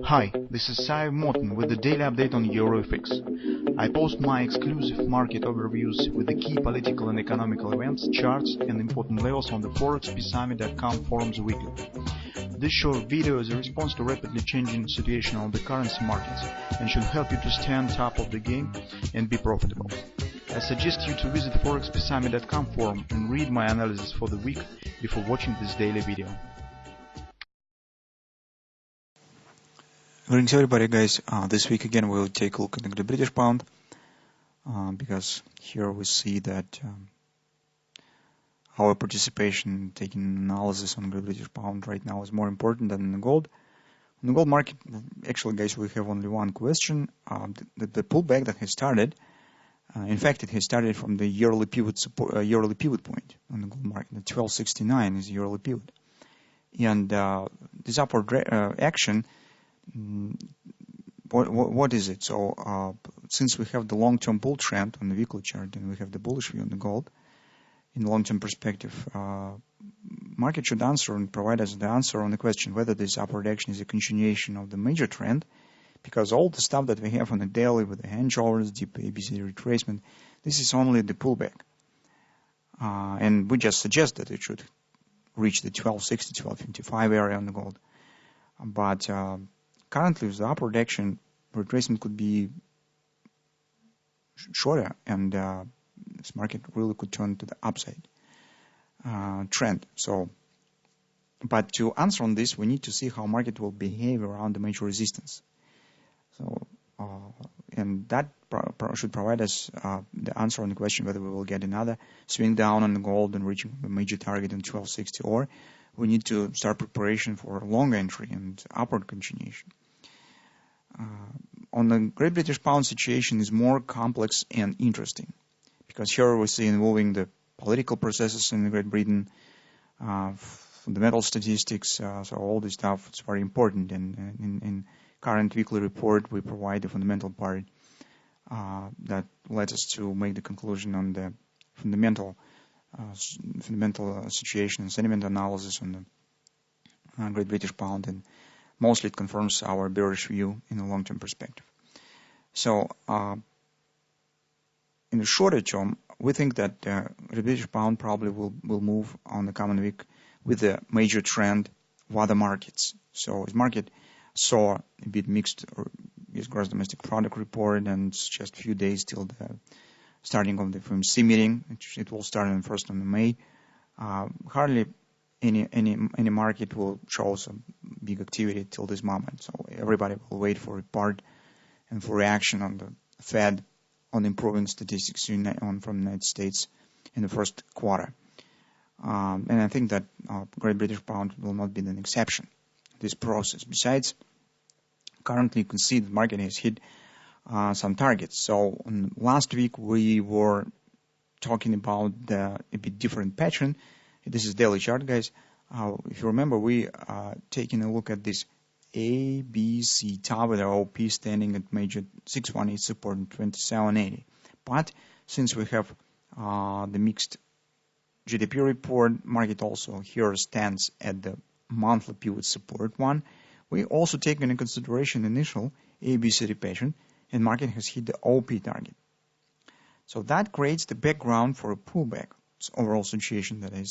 Hi, this is Sive Morten with the daily update on EuroFX. I post my exclusive market overviews with the key political and economical events, charts and important levels on the ForexPeaceArmy.com forums weekly. This short video is a response to rapidly changing situation on the currency markets and should help you to stay on top of the game and be profitable. I suggest you to visit ForexPeaceArmy.com forum and read my analysis for the week before watching this daily video. Greetings everybody, guys. This week again we'll take a look at the British pound because here we see that our participation taking analysis on the British pound right now is more important than the gold. On the gold market, actually, guys, we have only one question. The pullback that has started, in fact, it has started from the yearly pivot point on the gold market. The 1269 is the yearly pivot, and this upward action. What is it? So since we have the long-term bull trend on the weekly chart and we have the bullish view on the gold, in the long-term perspective, market should answer and provide us the answer on the question whether this upward action is a continuation of the major trend, because all the stuff that we have on the daily with the hand shoulders, deep ABC retracement, this is only the pullback. And we just suggest that it should reach the 1260, 1255 area on the gold. But currently, with the upward action, retracement could be shorter, and this market really could turn to the upside trend. So, but to answer on this, we need to see how market will behave around the major resistance. So, and that should provide us the answer on the question whether we will get another swing down on the gold and reaching the major target in 1260, or we need to start preparation for a long entry and upward continuation. On the Great British Pound situation is more complex and interesting, because here we see involving the political processes in Great Britain, fundamental statistics, so all this stuff is very important. And in current weekly report, we provide the fundamental part that lets us to make the conclusion on the fundamental situation and sentiment analysis on the Great British Pound, and mostly it confirms our bearish view in a long-term perspective. So, in the shorter term, we think that the British Pound probably will move on the coming week with the major trend of other markets. So, this market saw a bit mixed gross domestic product report, and it's just a few days till the starting of the FOMC meeting. It will start on 1st of May. Hardly any market will show some big activity till this moment. So everybody will wait for a report and for reaction on the Fed on improving statistics from the United States in the first quarter. And I think that Great British Pound will not be an exception to this process. Besides, currently you can see the market has hit some targets. So last week we were talking about a bit different pattern. This is daily chart, guys. If you remember, we taking a look at this ABC top with our OP standing at major 618 support and 2780. But since we have the mixed GDP report, market also here stands at the monthly pivot support one. We also take into consideration initial ABC pattern, and market has hit the OP target. So that creates the background for a pullback. It's overall situation that I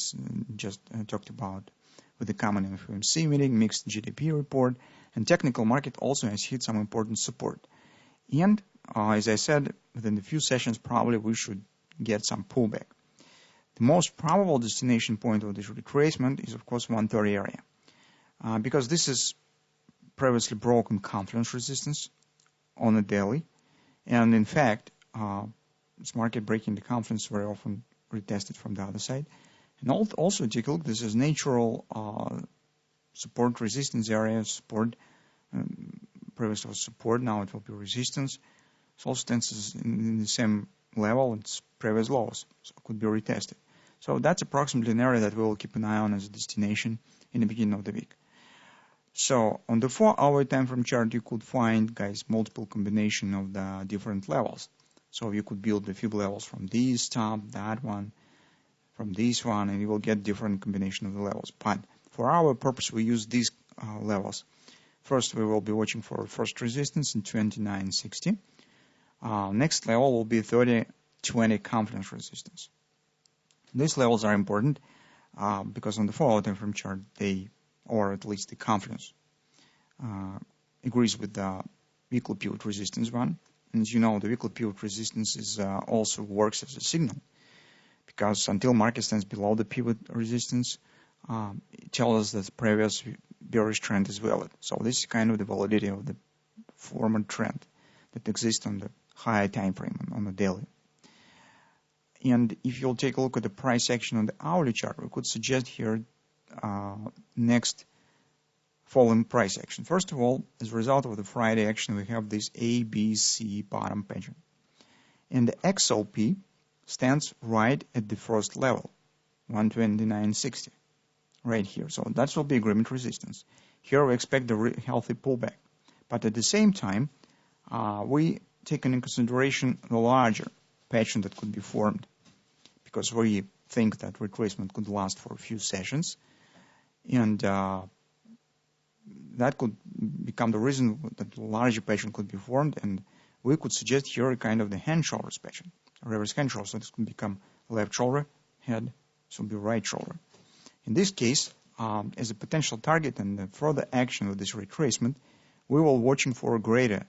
just talked about with the common FOMC meeting, mixed GDP report, and technical market also has hit some important support. And as I said, within a few sessions, probably we should get some pullback. The most probable destination point of this retracement is, of course, 130 area, because this is previously broken confluence resistance on the daily, and in fact, this market breaking the confluence very often retested from the other side. And also take a look, this is natural support resistance area, support, previously was support, now it will be resistance. So all stands in the same level, it's previous lows, so it could be retested. So that's approximately an area that we will keep an eye on as a destination in the beginning of the week. So on the 4-hour time frame chart, you could find, guys, multiple combination of the different levels. So you could build the few levels from this top, that one, from this one, and you will get different combination of the levels. But for our purpose, we use these levels First, we will be watching for first resistance in 29.60. Next level will be 30.20 confidence resistance. These levels are important because on the 4-hour time frame chart, they, or at least the confidence, agrees with the weekly pivot resistance one. And as you know, the weekly pivot resistance is also works as a signal, because until market stands below the pivot resistance, it tells us that the previous bearish trend is valid. So this is kind of the validity of the former trend that exists on the higher time frame, on the daily. And if you'll take a look at the price action on the hourly chart, we could suggest here next following price action. First of all, as a result of the Friday action, we have this ABC bottom pattern. And the XLP stands right at the first level, 129.60, right here. So that will be agreement resistance. Here we expect a healthy pullback. But at the same time, we take into consideration the larger pattern that could be formed, because we think that retracement could last for a few sessions, and that could become the reason that the larger pattern could be formed, and we could suggest here a kind of the hand shoulders pattern, reverse hand shoulder. So this could become left shoulder, head, so be right shoulder. In this case, as a potential target and the further action of this retracement, we will watching for a greater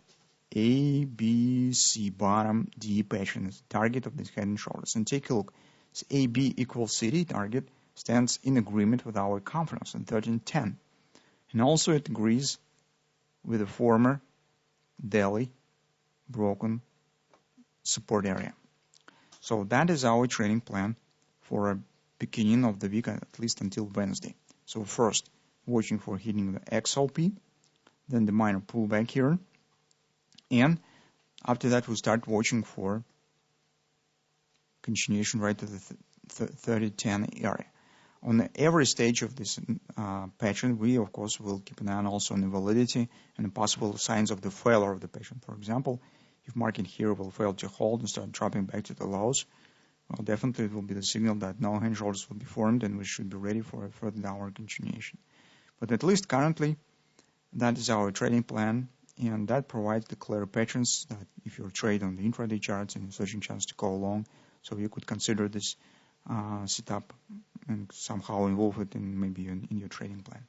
A, B, C bottom D pattern as target of this head and shoulders. And take a look. This AB equals CD target stands in agreement with our confidence in 1310. And also it agrees with the former daily broken support area. So that is our trading plan for a beginning of the week, at least until Wednesday. So first, watching for hitting the XLP, then the minor pullback here, and after that we'll start watching for continuation right to the 3010 area. On every stage of this pattern, we of course will keep an eye also on the validity and the possible signs of the failure of the pattern. For example, if market here will fail to hold and start dropping back to the lows, well, definitely it will be the signal that no hand shoulders will be formed and we should be ready for a further downward continuation. But at least currently, that is our trading plan, and that provides the clear patterns that if you trade on the intraday charts and you're searching chance to go along, so you could consider this setup and somehow involve it in maybe in your trading plan.